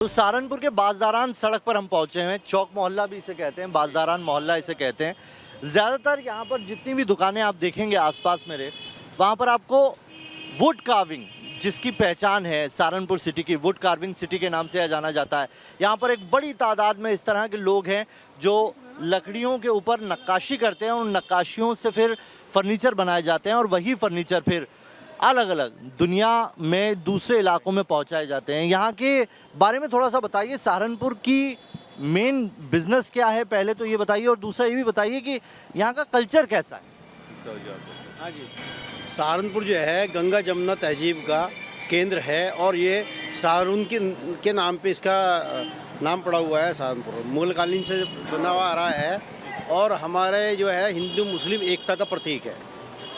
तो सहारनपुर के बाज़ारान सड़क पर हम पहुंचे हैं। चौक मोहल्ला भी इसे कहते हैं, बाज़ारान मोहल्ला इसे कहते हैं। ज़्यादातर यहाँ पर जितनी भी दुकानें आप देखेंगे आसपास मेरे, वहाँ पर आपको वुड कार्विंग, जिसकी पहचान है सहारनपुर सिटी की, वुड कार्विंग सिटी के नाम से यह जाना जाता है। यहाँ पर एक बड़ी तादाद में इस तरह के लोग हैं जो लकड़ियों के ऊपर नक्काशी करते हैं और उन नक्काशियों से फिर फर्नीचर बनाए जाते हैं और वही फर्नीचर फिर अलग अलग दुनिया में दूसरे इलाकों में पहुंचाए जाते हैं। यहाँ के बारे में थोड़ा सा बताइए, सहारनपुर की मेन बिजनेस क्या है पहले तो ये बताइए, और दूसरा ये भी बताइए कि यहाँ का कल्चर कैसा है। हाँ जी, सहारनपुर जो है गंगा जमुना तहजीब का केंद्र है और ये सहारून के नाम पे इसका नाम पड़ा हुआ है। सहारनपुर मुगल कालीन से बना हुआ आ रहा है और हमारे जो है हिंदू मुस्लिम एकता का प्रतीक है,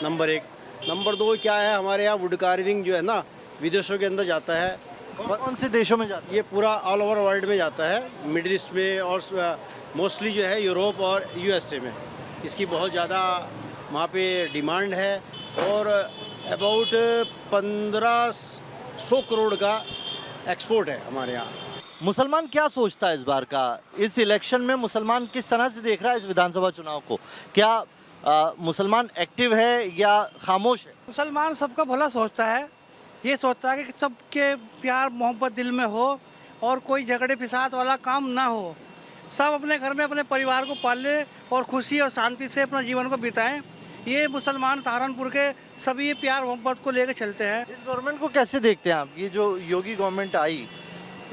नंबर एक। नंबर दो क्या है, हमारे यहाँ वुड कार्विंग जो है ना विदेशों के अंदर जाता है। कौन से देशों में जाता है? ये पूरा ऑल ओवर वर्ल्ड में जाता है, मिडिल ईस्ट में और मोस्टली जो है यूरोप और यूएसए में इसकी बहुत ज़्यादा वहाँ पे डिमांड है और अबाउट 1500 करोड़ का एक्सपोर्ट है हमारे यहाँ। मुसलमान क्या सोचता है इस बार का, इस इलेक्शन में मुसलमान किस तरह से देख रहा है इस विधानसभा चुनाव को? क्या मुसलमान एक्टिव है या खामोश है? मुसलमान सबका भला सोचता है, ये सोचता है कि सबके प्यार मोहब्बत दिल में हो और कोई झगड़े फिसाद वाला काम ना हो। सब अपने घर में अपने परिवार को पाले और खुशी और शांति से अपना जीवन को बिताएं। ये मुसलमान सहारनपुर के सभी प्यार मोहब्बत को लेकर चलते हैं। इस गवर्नमेंट को कैसे देखते हैं आप? ये जो योगी गवर्नमेंट आई,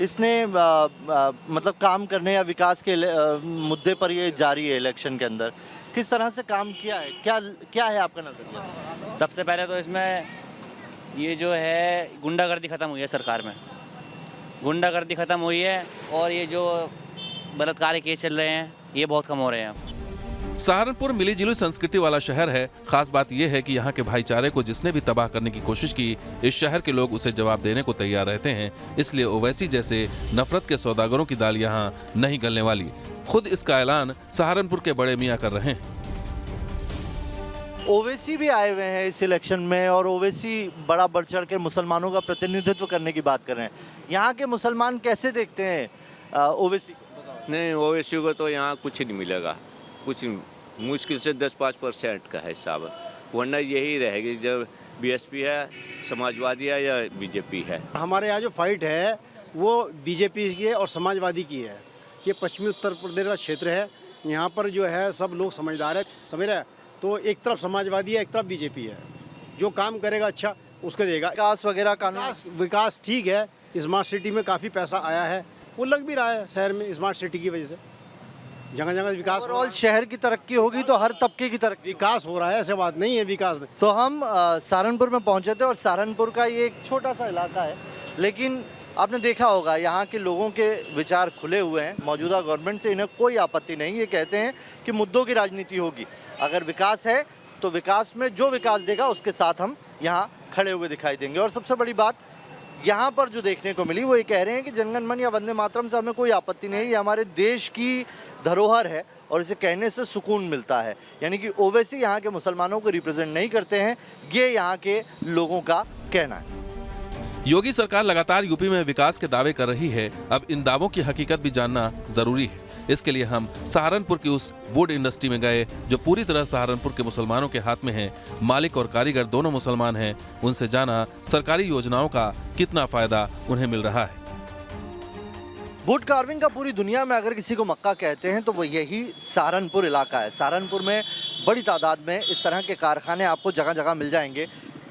इसने मतलब काम करने या विकास के मुद्दे पर ये जारी है इलेक्शन के अंदर, किस तरह से काम किया है? क्या है आपका नजरिया? सबसे पहले तो इसमें ये जो है गुंडागर्दी ख़त्म हुई है, सरकार में गुंडागर्दी ख़त्म हुई है और ये जो बलात्कार के केस चल रहे हैं ये बहुत कम हो रहे हैं। सहारनपुर मिलीजुली संस्कृति वाला शहर है। खास बात यह है कि यहाँ के भाईचारे को जिसने भी तबाह करने की कोशिश की, इस शहर के लोग उसे जवाब देने को तैयार रहते हैं। इसलिए ओवैसी जैसे नफरत के सौदागरों की दाल यहाँ नहीं गलने वाली। खुद इसका ऐलान सहारनपुर के बड़े मियाँ कर रहे हैं। ओवैसी भी आए हुए हैं इस इलेक्शन में और ओवैसी बड़ा बढ़ चढ़ के मुसलमानों का प्रतिनिधित्व करने की बात कर रहे हैं। यहाँ के मुसलमान कैसे देखते हैं ओवैसी को? नहीं, ओवैसी को तो यहाँ कुछ नहीं मिलेगा, कुछ मुश्किल से 10-5% का है हिसाब, वरना यही रहेगी जब बीएसपी है, समाजवादी है या बीजेपी है। हमारे यहाँ जो फाइट है वो बीजेपी की है और समाजवादी की है। ये पश्चिमी उत्तर प्रदेश का क्षेत्र है, यहाँ पर जो है सब लोग समझदार है, समझ रहे हैं। तो एक तरफ समाजवादी है, एक तरफ बीजेपी है। जो काम करेगा अच्छा उसको देगा। विकास वगैरह का विकास ठीक है, स्मार्ट सिटी में काफ़ी पैसा आया है, वो लग भी रहा है शहर में स्मार्ट सिटी की वजह से। जगह जगह विकास हो रहा है। शहर की तरक्की होगी तो हर तबके की तरक्की। विकास हो रहा है, ऐसे बात नहीं है विकास नहीं। तो हम सहारनपुर में पहुंचे थे और सहारनपुर का ये एक छोटा सा इलाका है, लेकिन आपने देखा होगा यहाँ के लोगों के विचार खुले हुए हैं। मौजूदा गवर्नमेंट से इन्हें कोई आपत्ति नहीं। ये कहते हैं कि मुद्दों की राजनीति होगी, अगर विकास है तो विकास में जो विकास देगा उसके साथ हम यहाँ खड़े हुए दिखाई देंगे। और सबसे बड़ी बात यहाँ पर जो देखने को मिली वो ये कह रहे हैं कि जनगण मन या वंदे मातरम से हमें कोई आपत्ति नहीं, ये हमारे देश की धरोहर है और इसे कहने से सुकून मिलता है। यानी कि ओवैसी यहाँ के मुसलमानों को रिप्रेजेंट नहीं करते हैं, ये यहाँ के लोगों का कहना है। योगी सरकार लगातार यूपी में विकास के दावे कर रही है। अब इन दावों की हकीकत भी जानना जरूरी है। इसके लिए हम सहारनपुर की उस वुड इंडस्ट्री में गए जो पूरी तरह सहारनपुर के मुसलमानों के हाथ में है। मालिक और कारीगर दोनों मुसलमान हैं। उनसे जाना सरकारी योजनाओं का कितना फायदा उन्हें मिल रहा है। वुड कार्विंग का पूरी दुनिया में अगर किसी को मक्का कहते हैं तो वो यही सहारनपुर इलाका है। सहारनपुर में बड़ी तादाद में इस तरह के कारखाने आपको जगह जगह मिल जाएंगे।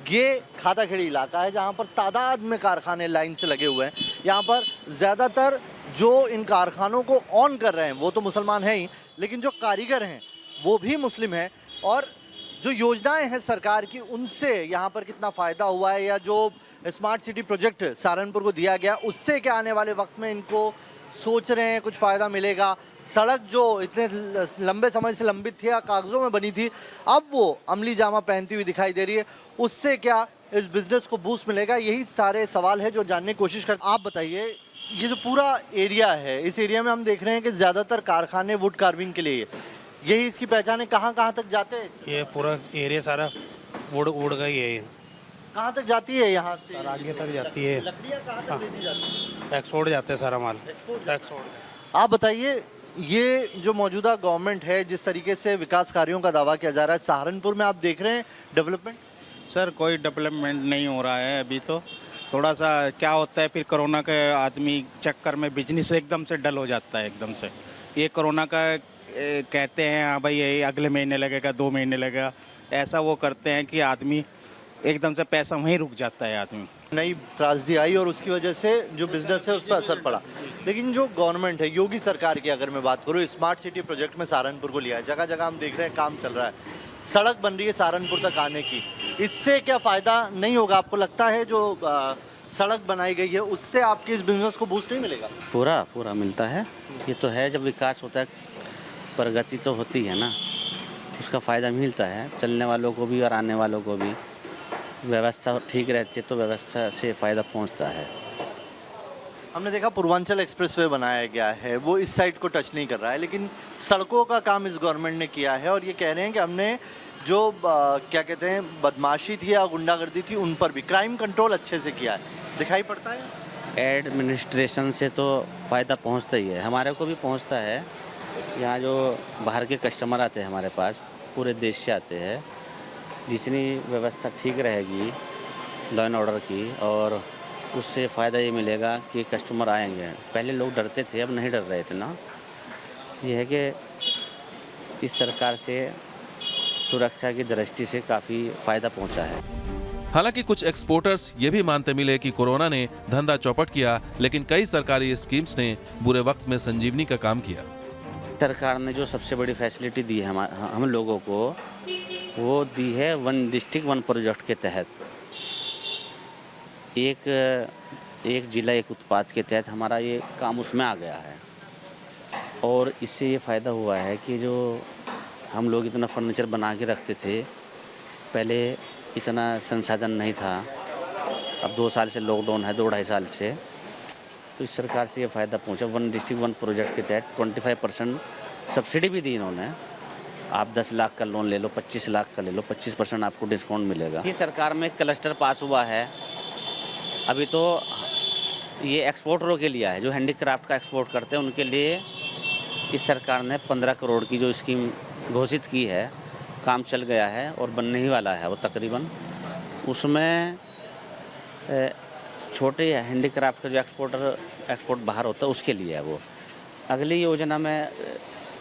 ये खाताखेड़ी इलाका है जहाँ पर तादाद में कारखाने लाइन से लगे हुए हैं। यहाँ पर ज़्यादातर जो इन कारखानों को ऑन कर रहे हैं वो तो मुसलमान हैं ही, लेकिन जो कारीगर हैं वो भी मुस्लिम हैं। और जो योजनाएं हैं सरकार की, उनसे यहाँ पर कितना फ़ायदा हुआ है या जो स्मार्ट सिटी प्रोजेक्ट सहारनपुर को दिया गया उससे क्या आने वाले वक्त में इनको सोच रहे हैं कुछ फ़ायदा मिलेगा। सड़क जो इतने लंबे समय से लंबित थी या कागज़ों में बनी थी, अब वो अमली जामा पहनती हुई दिखाई दे रही है, उससे क्या इस बिज़नेस को बूस्ट मिलेगा? यही सारे सवाल है जो जानने की कोशिश कर। आप बताइए, ये जो पूरा एरिया है, इस एरिया में हम देख रहे हैं कि ज़्यादातर कारखाने वुड कार्विंग के लिए, यही इसकी पहचान है। कहाँ कहाँ तक जाते हैं? ये पूरा एरिया सारा वुड का ही है। कहाँ तक जाती है यहाँ से? सर आगे तक जाती है, लकड़ियाँ कहाँ तक भेजी जाती है? एक्सपोर्ट जाते हैं सारा माल, एक्सपोर्ट। आप बताइए, ये जो मौजूदा गवर्नमेंट है, जिस तरीके से विकास कार्यों का दावा किया जा रहा है, सहारनपुर में आप देख रहे हैं डेवलपमेंट? सर कोई डेवलपमेंट नहीं हो रहा है अभी तो। थोड़ा सा क्या होता है फिर कोरोना के आदमी चक्कर में बिजनेस एकदम से डल हो जाता है एकदम से। ये कोरोना का कहते हैं हाँ भाई यही अगले महीने लगेगा, 2 महीने लगेगा, ऐसा वो करते हैं कि आदमी एकदम से पैसा वहीं रुक जाता है आदमी। नई त्रासदी आई और उसकी वजह से जो बिजनेस है उस पर असर पड़ा। लेकिन जो गवर्नमेंट है, योगी सरकार की अगर मैं बात करूँ, स्मार्ट सिटी प्रोजेक्ट में सहारनपुर को लिया है, जगह जगह हम देख रहे हैं काम चल रहा है, सड़क बन रही है सहारनपुर तक आने की। इससे क्या फ़ायदा नहीं होगा? आपको लगता है जो सड़क बनाई गई है उससे आपके इस बिजनेस को बूस्ट नहीं मिलेगा? पूरा मिलता है। ये तो है, जब विकास होता है प्रगति तो होती है ना, उसका फ़ायदा मिलता है चलने वालों को भी और आने वालों को भी। व्यवस्था ठीक रहती है तो व्यवस्था से फ़ायदा पहुंचता है। हमने देखा पूर्वांचल एक्सप्रेसवे बनाया गया है, वो इस साइड को टच नहीं कर रहा है, लेकिन सड़कों का काम इस गवर्नमेंट ने किया है और ये कह रहे हैं कि हमने जो क्या कहते हैं बदमाशी थी या गुंडागर्दी थी उन पर भी क्राइम कंट्रोल अच्छे से किया है। दिखाई पड़ता है एडमिनिस्ट्रेशन से तो फ़ायदा पहुंचता ही है, हमारे को भी पहुंचता है। यहाँ जो बाहर के कस्टमर आते हैं हमारे पास, पूरे देश से आते हैं। जितनी व्यवस्था ठीक रहेगी लॉ एंड ऑर्डर की, और उससे फ़ायदा ये मिलेगा कि कस्टमर आएंगे। पहले लोग डरते थे, अब नहीं डर रहे थे ना। ये है कि इस सरकार से सुरक्षा की दृष्टि से काफ़ी फ़ायदा पहुंचा है। हालांकि कुछ एक्सपोर्टर्स ये भी मानते मिले कि कोरोना ने धंधा चौपट किया, लेकिन कई सरकारी स्कीम्स ने बुरे वक्त में संजीवनी का काम किया। सरकार ने जो सबसे बड़ी फैसिलिटी दी है हम लोगों को, वो दी है 1 डिस्ट्रिक्ट 1 प्रोजेक्ट के तहत। एक जिला एक उत्पाद के तहत हमारा ये काम उसमें आ गया है। और इससे ये फ़ायदा हुआ है कि जो हम लोग इतना फर्नीचर बना के रखते थे, पहले इतना संसाधन नहीं था। अब 2 साल से लॉकडाउन है, 2-2.5 साल से, तो इस सरकार से ये फ़ायदा पहुंचा। 1 डिस्ट्रिक्ट 1 प्रोजेक्ट के तहत 25% सब्सिडी भी दी इन्होंने। आप 10 लाख का लोन ले लो, 25 लाख का ले लो, 25% आपको डिस्काउंट मिलेगा। इस सरकार में क्लस्टर पास हुआ है। अभी तो ये एक्सपोर्टरों के लिए है, जो हैंडीक्राफ्ट का एक्सपोर्ट करते हैं उनके लिए इस सरकार ने 15 करोड़ की जो स्कीम घोषित की है, काम चल गया है और बनने ही वाला है वो तकरीबन। उसमें छोटे हैंडीक्राफ्ट का जो एक्सपोर्ट बाहर होता है उसके लिए है वो। अगली योजना में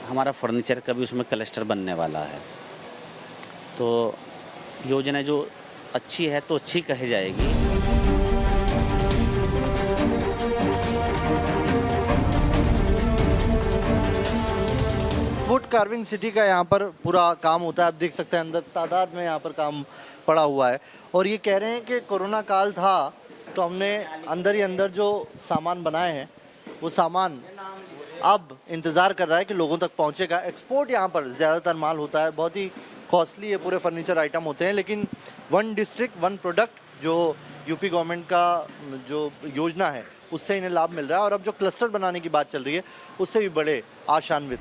हमारा फर्नीचर का भी उसमें क्लस्टर बनने वाला है। तो योजना जो अच्छी है तो अच्छी कही जाएगी। वुड कार्विंग सिटी का यहाँ पर पूरा काम होता है। आप देख सकते हैं अंदर तादाद में यहाँ पर काम पड़ा हुआ है और ये कह रहे हैं कि कोरोना काल था तो हमने अंदर ही अंदर जो सामान बनाए हैं वो सामान अब इंतज़ार कर रहा है कि लोगों तक पहुँचेगा। एक्सपोर्ट यहाँ पर ज़्यादातर माल होता है, बहुत ही कॉस्टली ये पूरे फर्नीचर आइटम होते हैं, लेकिन 1 डिस्ट्रिक्ट 1 प्रोडक्ट जो यूपी गवर्नमेंट का जो योजना है उससे इन्हें लाभ मिल रहा है और अब जो क्लस्टर बनाने की बात चल रही है उससे भी बड़े आशान्वित हैं।